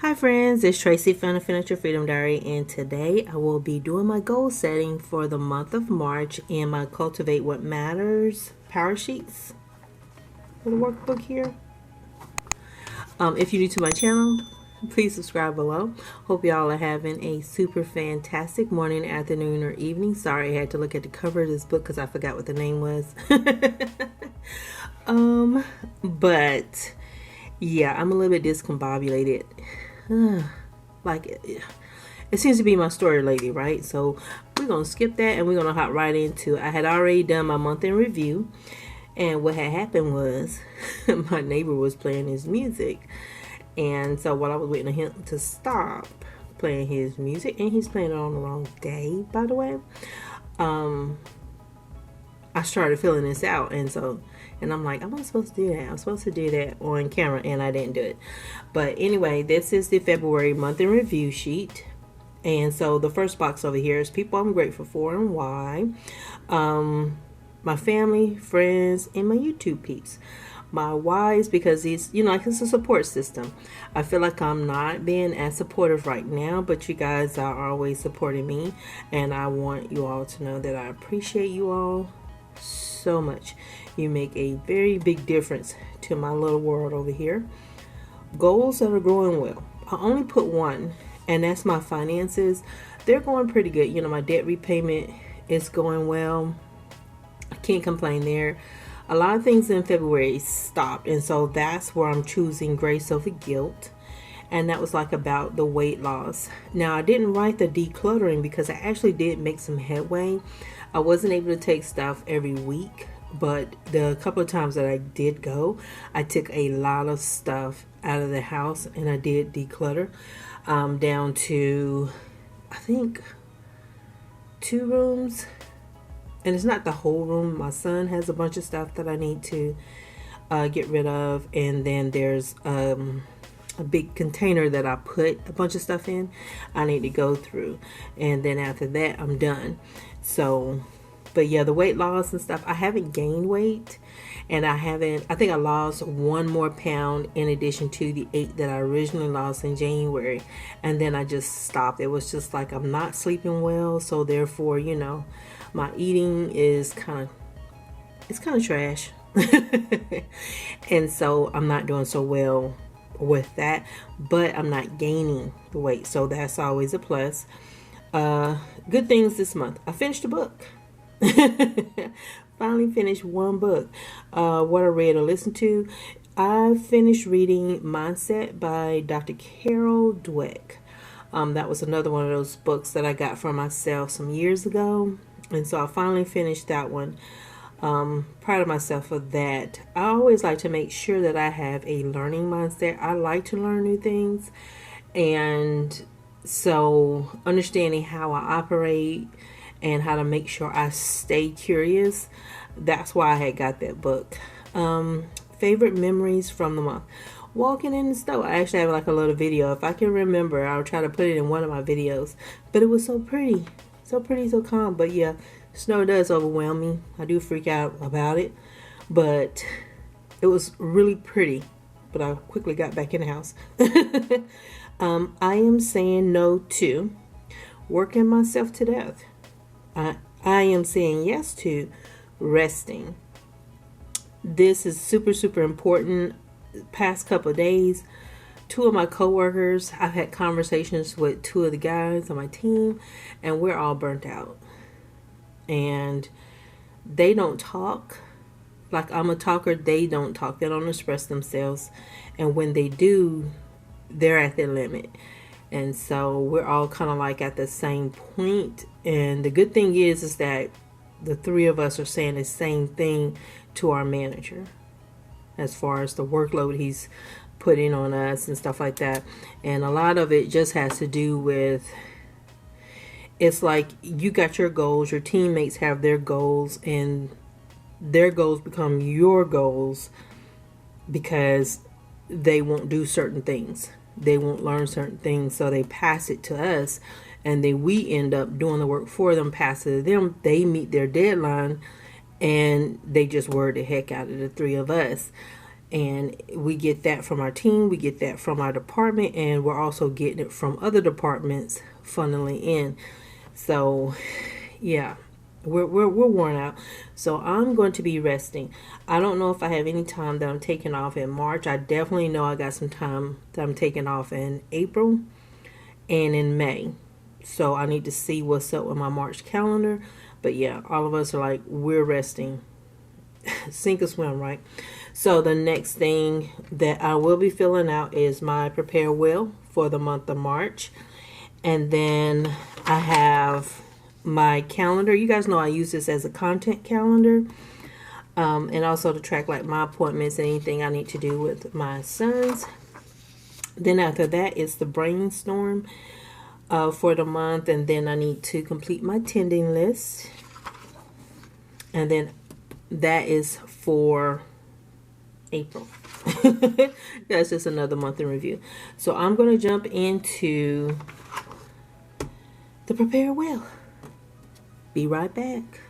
Hi friends, it's Tracy from the Financial Freedom Diary, and today I will be doing my goal setting for the month of March in my Cultivate What Matters Powersheets little workbook here. If you're new to my channel, please subscribe below. Hope y'all are having a super fantastic morning, afternoon, or evening. Sorry I had to look at the cover of this book because I forgot what the name was. But yeah, I'm a little bit discombobulated. Like it seems to be my story lately, right? So we're gonna skip that and we're gonna hop right into I had already done my month in review, and what had happened was my neighbor was playing his music, and so while I was waiting on him to stop playing his music, and he's playing it on the wrong day, by the way, I started filling this out, and I'm like, I'm not supposed to do that. I'm supposed to do that on camera, and I didn't do it. But anyway, this is the February month in review sheet. And so the first box over here is people I'm grateful for and why. My family, friends, and my YouTube peeps. My why is because it's, like it's a support system. I feel like I'm not being as supportive right now, but you guys are always supporting me. And I want you all to know that I appreciate you all so much. You make a very big difference to my little world over here. Goals that are growing well. I only put one, and that's my finances. They're going pretty good. My debt repayment is going well. I can't complain there. A lot of things in February stopped, and so that's where I'm choosing grace over guilt. And that was like about the weight loss. Now, I didn't write the decluttering because I actually did make some headway. I wasn't able to take stuff every week, but the couple of times that I did go, I took a lot of stuff out of the house and I did declutter down to, I think, 2 rooms. And it's not the whole room. My son has a bunch of stuff that I need to get rid of. And then there's a big container that I put a bunch of stuff in. I need to go through. And then after that, I'm done. So, but yeah, the weight loss and stuff, I haven't gained weight, and I think I lost 1 more pound in addition to the 8 that I originally lost in January, and then I just stopped. It was just like I'm not sleeping well, so therefore, my eating is kind of trash. And so I'm not doing so well with that, but I'm not gaining the weight, so that's always a plus. Good things this month. I finished a book. Finally finished 1 book. What I read or listened to. I finished reading Mindset by Dr. Carol Dweck. That was another one of those books that I got for myself some years ago. And so I finally finished that one. Proud of myself for that. I always like to make sure that I have a learning mindset. I like to learn new things. And so understanding how I operate and how to make sure I stay curious, that's why I had got that book. Favorite memories from the month. Walking in the snow. I actually have like a little video. If I can remember, I'll try to put it in one of my videos. But it was so pretty. So pretty, so calm. But yeah, snow does overwhelm me. I do freak out about it. But it was really pretty. But I quickly got back in the house. I am saying no to working myself to death. I am saying yes to resting. This is super, super important. Past couple of days, 2 of my coworkers, I've had conversations with 2 of the guys on my team, and we're all burnt out. And they don't talk. Like I'm a talker, they don't talk. They don't express themselves. And when they do, they're at their limit. And so we're all kind of like at the same point. And the good thing is that the 3 of us are saying the same thing to our manager as far as the workload he's putting on us and stuff like that. And a lot of it just has to do with, it's like you got your goals, your teammates have their goals, and their goals become your goals because they won't do certain things. They won't learn certain things, so they pass it to us, and then we end up doing the work for them, pass it to them. They meet their deadline, and they just word the heck out of the 3 of us. And we get that from our team, we get that from our department, and we're also getting it from other departments funneling in. So yeah, we're worn out. So I'm going to be resting. I don't know if I have any time that I'm taking off in March. I definitely know I got some time that I'm taking off in April and in May. So I need to see what's up with my March calendar. But yeah, all of us are like, we're resting. Sink or swim, right? So the next thing that I will be filling out is my prepare will for the month of March. And then I have my calendar. You guys know I use this as a content calendar. And also to track like my appointments and anything I need to do with my sons. Then after that, it's the brainstorm for the month. And then I need to complete my attending list. And then that is for April. That's just another month in review. So I'm going to jump into the prepare will. Be right back.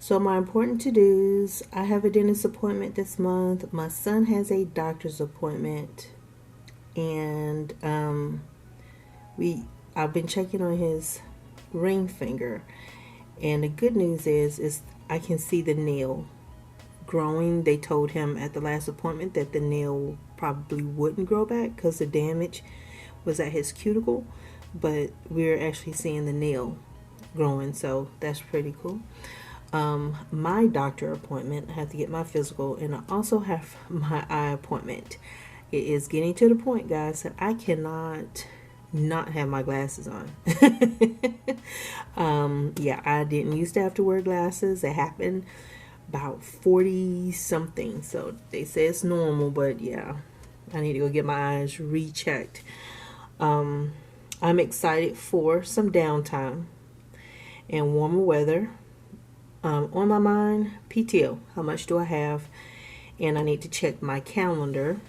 So my important to-dos, I have a dentist appointment this month. My son has a doctor's appointment. And I've been checking on his ring finger. And the good news is I can see the nail growing. They told him at the last appointment that the nail probably wouldn't grow back because the damage was at his cuticle. But we're actually seeing the nail growing, so that's pretty cool. My doctor appointment, I have to get my physical, and I also have my eye appointment. It is getting to the point, guys, that I cannot not have my glasses on. Yeah, I didn't used to have to wear glasses. It happened about 40 something, so they say it's normal, but yeah, I need to go get my eyes rechecked. I'm excited for some downtime and warmer weather. On my mind, PTO. How much do I have? And I need to check my calendar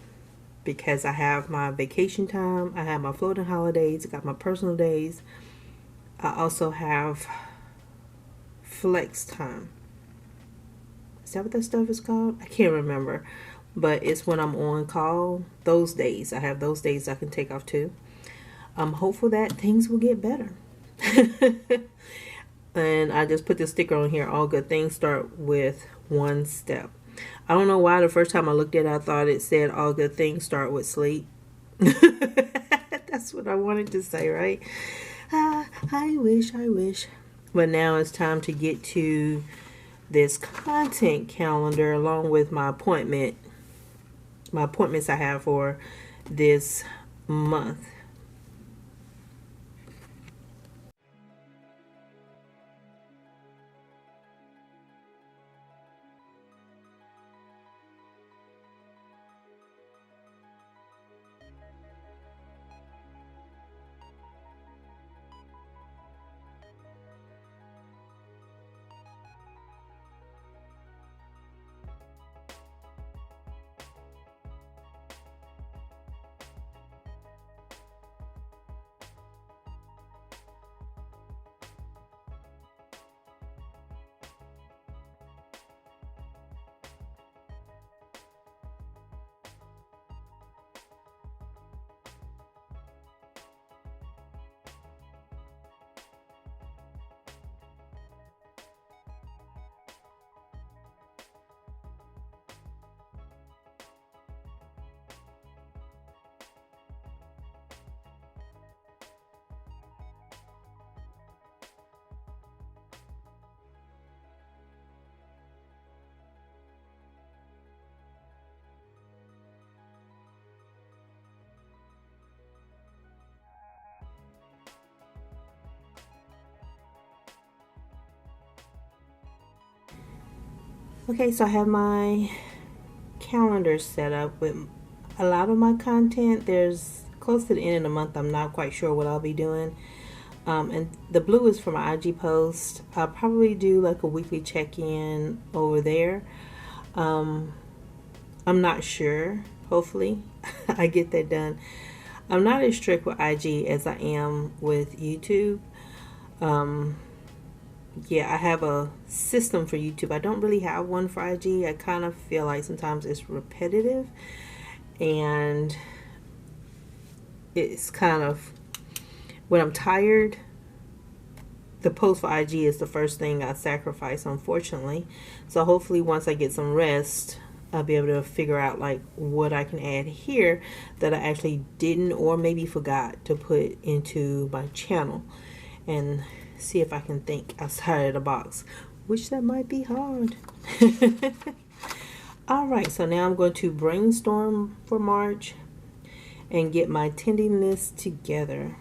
because I have my vacation time. I have my floating holidays. I got my personal days. I also have flex time. Is that what that stuff is called? I can't remember. But it's when I'm on call. Those days. I have those days I can take off too. I'm hopeful that things will get better. And I just put the sticker on here. All good things start with one step. I don't know why the first time I looked at it, I thought it said all good things start with sleep. That's what I wanted to say, right? I wish. But now it's time to get to this content calendar along with my appointments I have for this month. Okay, so I have my calendar set up with a lot of my content. There's close to the end of the month, I'm not quite sure what I'll be doing. And the blue is for my IG post. I'll probably do like a weekly check-in over there. I'm not sure. Hopefully I get that done. I'm not as strict with IG as I am with YouTube. Yeah, I have a system for YouTube. I don't really have one for IG. I kind of feel like sometimes it's repetitive, and it's kind of, when I'm tired, the post for IG is the first thing I sacrifice, unfortunately. So hopefully once I get some rest, I'll be able to figure out like what I can add here that I actually didn't or maybe forgot to put into my channel, and see if I can think outside of the box, which that might be hard. All right, so now I'm going to brainstorm for March and get my attending list together.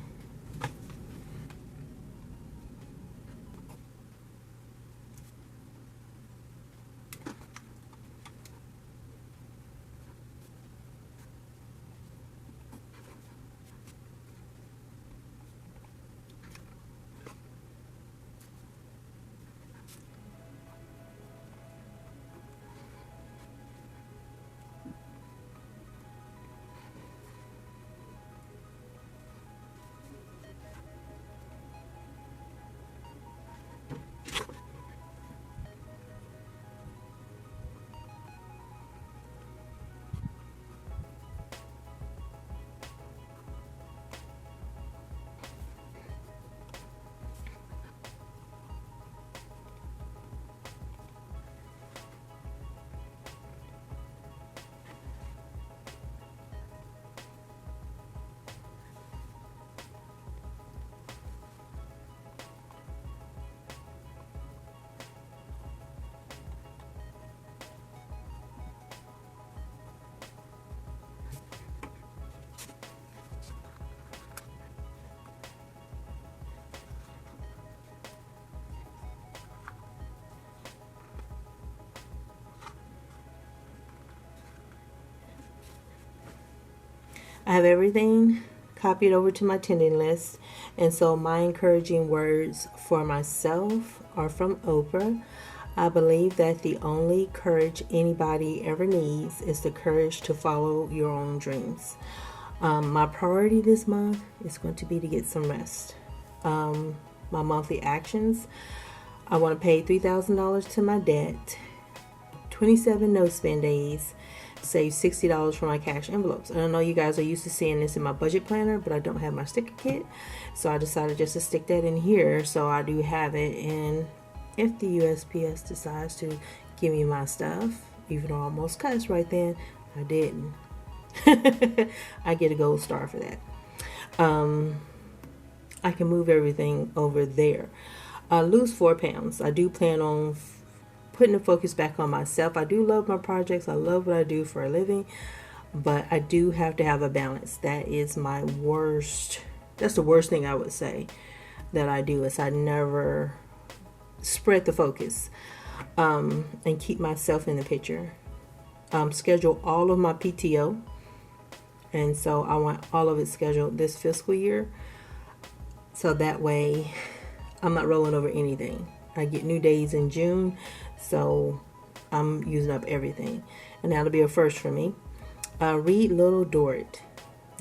I have everything copied over to my attending list, and so my encouraging words for myself are from Oprah. I believe that the only courage anybody ever needs is the courage to follow your own dreams. My priority this month is going to be to get some rest. My monthly actions: I want to pay $3,000 to my debt, 27 no spend days, save $60 for my cash envelopes. And I know you guys are used to seeing this in my budget planner, but I don't have my sticker kit, so I decided just to stick that in here so I do have it. And if the USPS decides to give me my stuff, even though I almost cussed right then, I didn't. I get a gold star for that. I can move everything over there. Lose 4 pounds. I do plan on putting the focus back on myself. I do love my projects. I love what I do for a living, but I do have to have a balance. That is my worst. That's the worst thing I would say that I do, is I never spread the focus and keep myself in the picture. Schedule all of my PTO, and so I want all of it scheduled this fiscal year, so that way I'm not rolling over anything. I get new days in June, so I'm using up everything, and that'll be a first for me. Read Little Dorrit.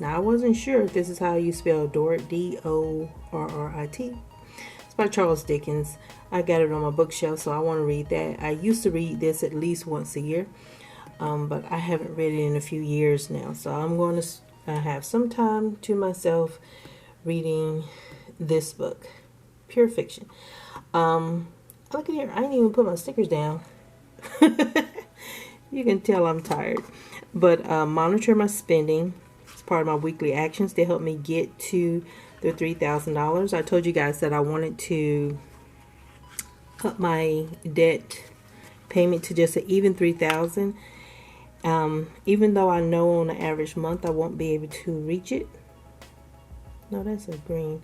Now, I wasn't sure if this is how you spell Dorrit, D-O-R-R-I-T. It's by Charles Dickens. I got it on my bookshelf, so I want to read that. I used to read this at least once a year, but I haven't read it in a few years now, so I'm going to have some time to myself reading this book. Pure fiction. Look at here, I didn't even put my stickers down. You can tell I'm tired. But monitor my spending. It's part of my weekly actions to help me get to the $3,000. I told you guys that I wanted to up my debt payment to just an even $3,000. Even though I know on an average month I won't be able to reach it. No, that's a green.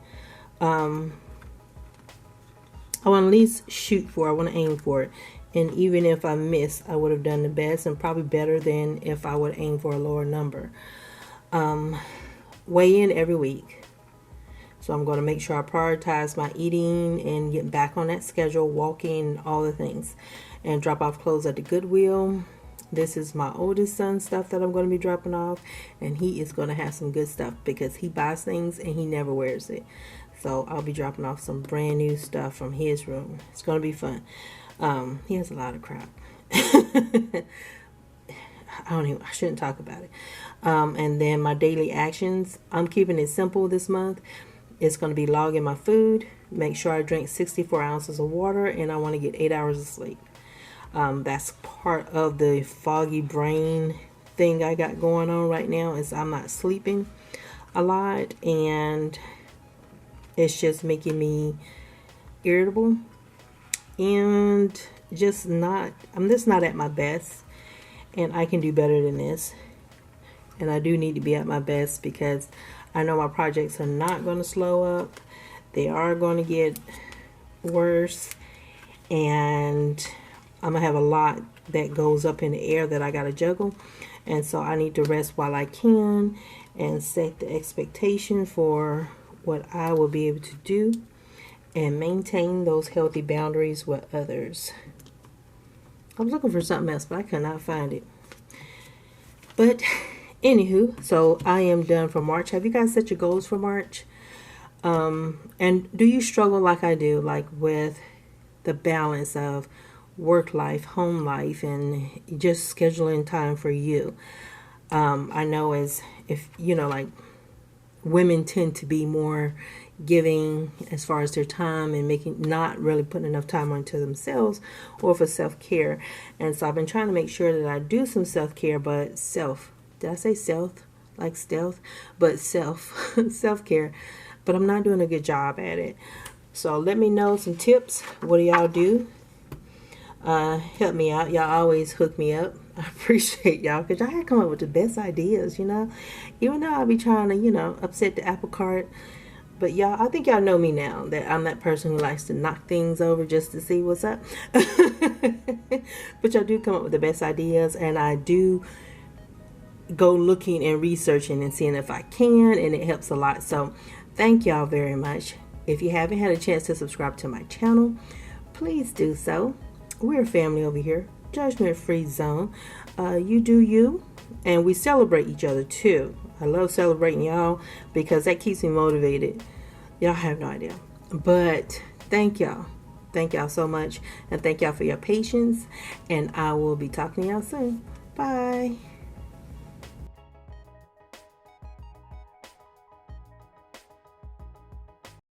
I want to at least shoot for it. I want to aim for it. And even if I miss, I would have done the best and probably better than if I would aim for a lower number. Weigh in every week. So I'm going to make sure I prioritize my eating and get back on that schedule, walking, all the things. And drop off clothes at the Goodwill. This is my oldest son's stuff that I'm going to be dropping off. And he is going to have some good stuff because he buys things and he never wears it. So I'll be dropping off some brand new stuff from his room. It's going to be fun. He has a lot of crap. I shouldn't talk about it. And then my daily actions, I'm keeping it simple this month. It's going to be logging my food, make sure I drink 64 ounces of water, and I want to get 8 hours of sleep. That's part of the foggy brain thing I got going on right now is I'm not sleeping a lot, and it's just making me irritable and I'm just not at my best, and I can do better than this. And I do need to be at my best because I know my projects are not going to slow up. They are going to get worse, and I'm going to have a lot that goes up in the air that I got to juggle. And so I need to rest while I can and set the expectation for what I will be able to do and maintain those healthy boundaries with others. I was looking for something else, but I could not find it. But anywho, so I am done for March. Have you guys set your goals for March? And do you struggle like I do, like with the balance of work life, home life, and just scheduling time for you? I know as if, like women tend to be more giving as far as their time and not really putting enough time onto themselves or for self-care. And so I've been trying to make sure that I do some self-care, but did I say stealth? Like stealth? But self-care. But I'm not doing a good job at it. So let me know some tips. What do y'all do? Help me out. Y'all always hook me up. I appreciate y'all because y'all come up with the best ideas, Even though I be trying to, upset the apple cart. But y'all, I think y'all know me now, that I'm that person who likes to knock things over just to see what's up. But y'all do come up with the best ideas, and I do go looking and researching and seeing if I can, and it helps a lot. So thank y'all very much. If you haven't had a chance to subscribe to my channel, please do so. We're a family over here. Judgment-free zone. You do you, and we celebrate each other too. I love celebrating y'all because that keeps me motivated. Y'all have no idea. But thank y'all. Thank y'all so much. And thank y'all for your patience. And I will be talking to y'all soon. Bye.